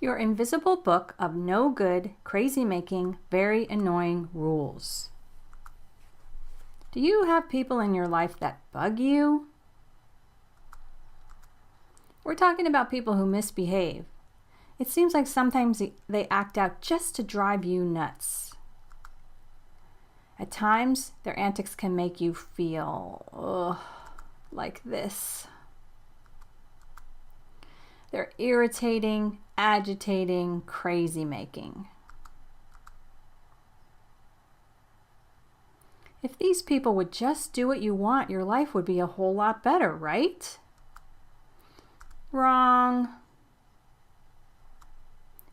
Your invisible book of no good, crazy-making, very annoying rules. Do you have people in your life that bug you? We're talking about people who misbehave. It seems like sometimes they act out just to drive you nuts. At times, their antics can make you feel like this. They're irritating, agitating, crazy-making. If these people would just do what you want, your life would be a whole lot better, right? Wrong.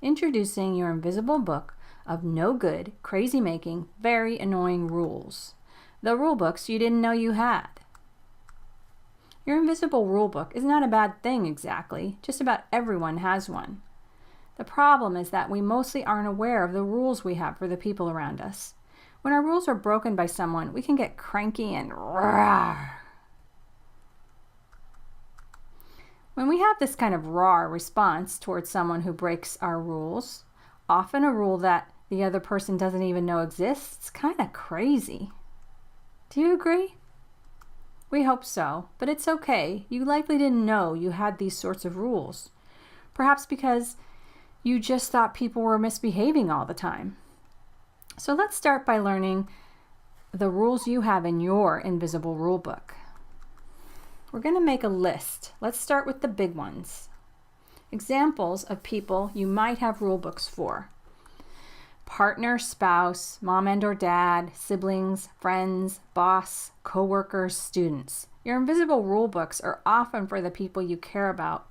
Introducing your invisible book of no good, crazy-making, very annoying rules. The rule books you didn't know you had. Your invisible rule book is not a bad thing exactly. Just about everyone has one. The problem is that we mostly aren't aware of the rules we have for the people around us. When our rules are broken by someone, we can get cranky and rawr. When we have this kind of raw response towards someone who breaks our rules, often a rule that the other person doesn't even know exists, it's kind of crazy. Do you agree? We hope so, but it's okay. You likely didn't know you had these sorts of rules. Perhaps because you just thought people were misbehaving all the time. So let's start by learning the rules you have in your invisible rule book. We're going to make a list. Let's start with the big ones. Examples of people you might have rule books for. Partner, spouse, mom and or dad, siblings, friends, boss, co-workers, students. Your invisible rule books are often for the people you care about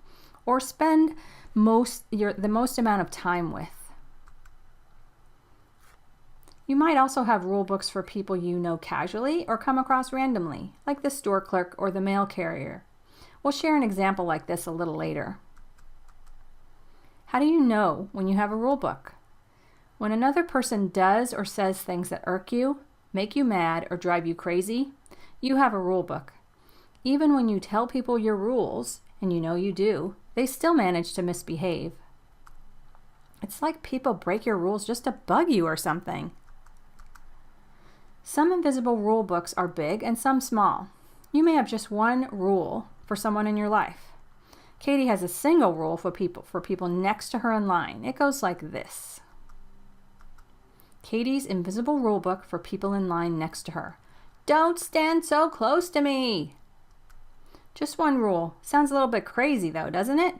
or spend the most amount of time with. You might also have rule books for people you know casually or come across randomly, like the store clerk or the mail carrier. We'll share an example like this a little later. How do you know when you have a rule book? When another person does or says things that irk you, make you mad, or drive you crazy, you have a rule book. Even when you tell people your rules, and you know you do, they still manage to misbehave. It's like people break your rules just to bug you or something. Some invisible rule books are big and some small. You may have just one rule for someone in your life. Katie has a single rule for people next to her in line. It goes like this. Katie's invisible rule book for people in line next to her. Don't stand so close to me. Just one rule. Sounds a little bit crazy though, doesn't it?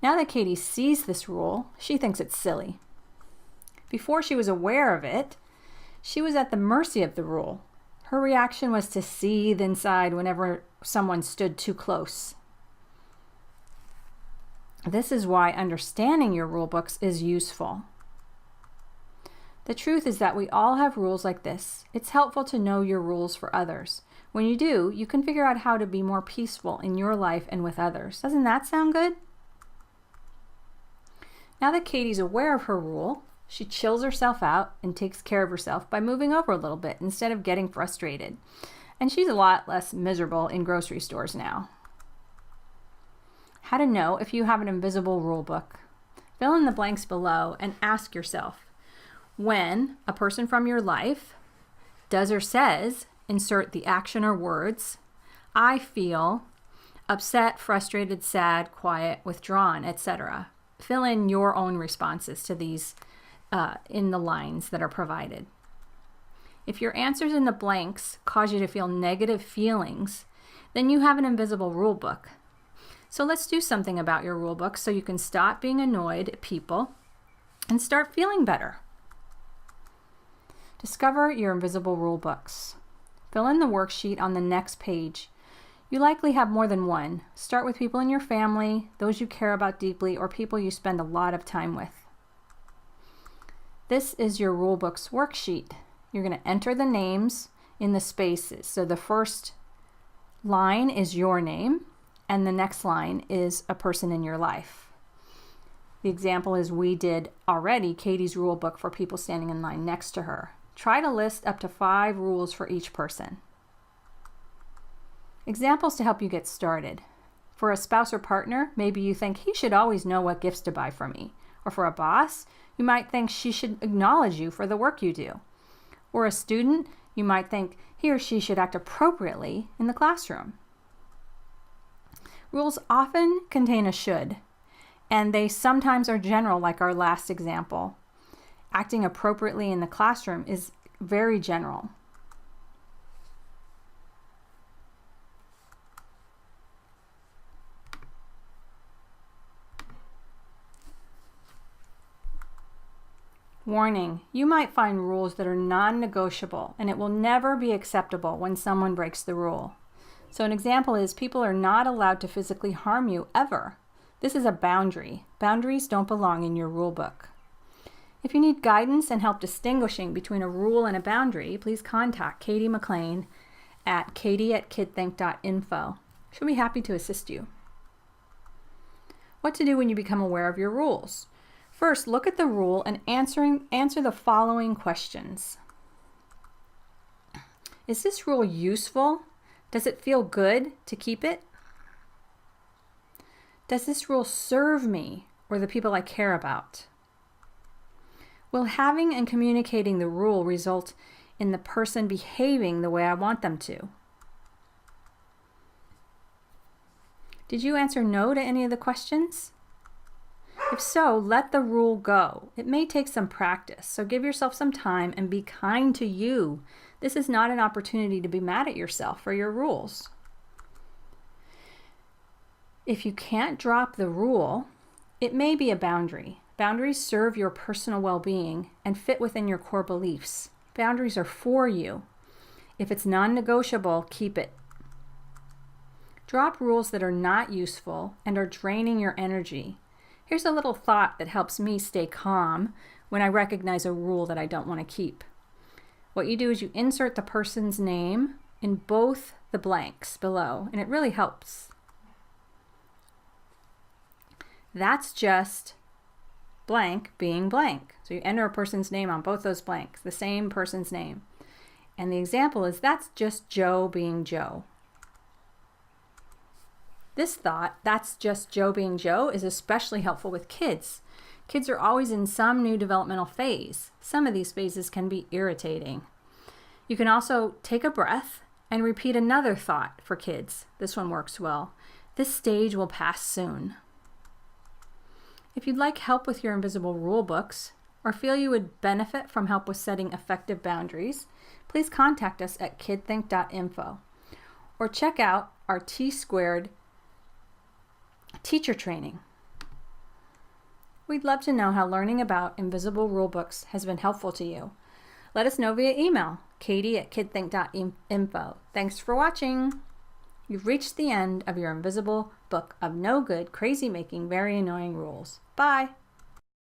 Now that Katie sees this rule, she thinks it's silly. Before she was aware of it, she was at the mercy of the rule. Her reaction was to seethe inside whenever someone stood too close. This is why understanding your rule books is useful. The truth is that we all have rules like this. It's helpful to know your rules for others. When you do, you can figure out how to be more peaceful in your life and with others. Doesn't that sound good? Now that Katie's aware of her rule, she chills herself out and takes care of herself by moving over a little bit instead of getting frustrated. And she's a lot less miserable in grocery stores now. How to know if you have an invisible rule book. Fill in the blanks below and ask yourself, when a person from your life does or says, insert the action or words, I feel upset, frustrated, sad, quiet, withdrawn, etc. Fill in your own responses to these in the lines that are provided. If your answers in the blanks cause you to feel negative feelings, then you have an invisible rule book. So let's do something about your rule book so you can stop being annoyed at people and start feeling better. Discover your invisible rule books. Fill in the worksheet on the next page. You likely have more than one. Start with people in your family, those you care about deeply, or people you spend a lot of time with. This is your rule book's worksheet. You're going to enter the names in the spaces. So the first line is your name, and the next line is a person in your life. The example is we did already Katie's rule book for people standing in line next to her. Try to list up to 5 rules for each person. Examples to help you get started. For a spouse or partner, maybe you think he should always know what gifts to buy for me. Or for a boss, you might think she should acknowledge you for the work you do. Or a student, you might think he or she should act appropriately in the classroom. Rules often contain a should, and they sometimes are general, like our last example. Acting appropriately in the classroom is very general. Warning, you might find rules that are non-negotiable, and it will never be acceptable when someone breaks the rule. So an example is people are not allowed to physically harm you ever. This is a boundary. Boundaries don't belong in your rule book. If you need guidance and help distinguishing between a rule and a boundary, please contact Katie McLean at katie@kidthink.info. She'll be happy to assist you. What to do when you become aware of your rules. First, look at the rule and answer the following questions. Is this rule useful? Does it feel good to keep it? Does this rule serve me or the people I care about? Will having and communicating the rule result in the person behaving the way I want them to? Did you answer no to any of the questions? If so, let the rule go. It may take some practice, so give yourself some time and be kind to you. This is not an opportunity to be mad at yourself for your rules. If you can't drop the rule, it may be a boundary. Boundaries serve your personal well-being and fit within your core beliefs. Boundaries are for you. If it's non-negotiable, keep it. Drop rules that are not useful and are draining your energy. Here's a little thought that helps me stay calm when I recognize a rule that I don't want to keep. What you do is you insert the person's name in both the blanks below, and it really helps. That's just blank being blank. So you enter a person's name on both those blanks, the same person's name. And the example is that's just Joe being Joe. This thought, that's just Joe being Joe, is especially helpful with kids. Kids are always in some new developmental phase. Some of these phases can be irritating. You can also take a breath and repeat another thought for kids. This one works well. This stage will pass soon. If you'd like help with your invisible rule books or feel you would benefit from help with setting effective boundaries, please contact us at kidthink.info or check out our T-squared teacher training. We'd love to know how learning about invisible rulebooks has been helpful to you. Let us know via email, katie@kidthink.info. Thanks for watching. You've reached the end of your invisible book of no good, crazy making, very annoying rules. Bye.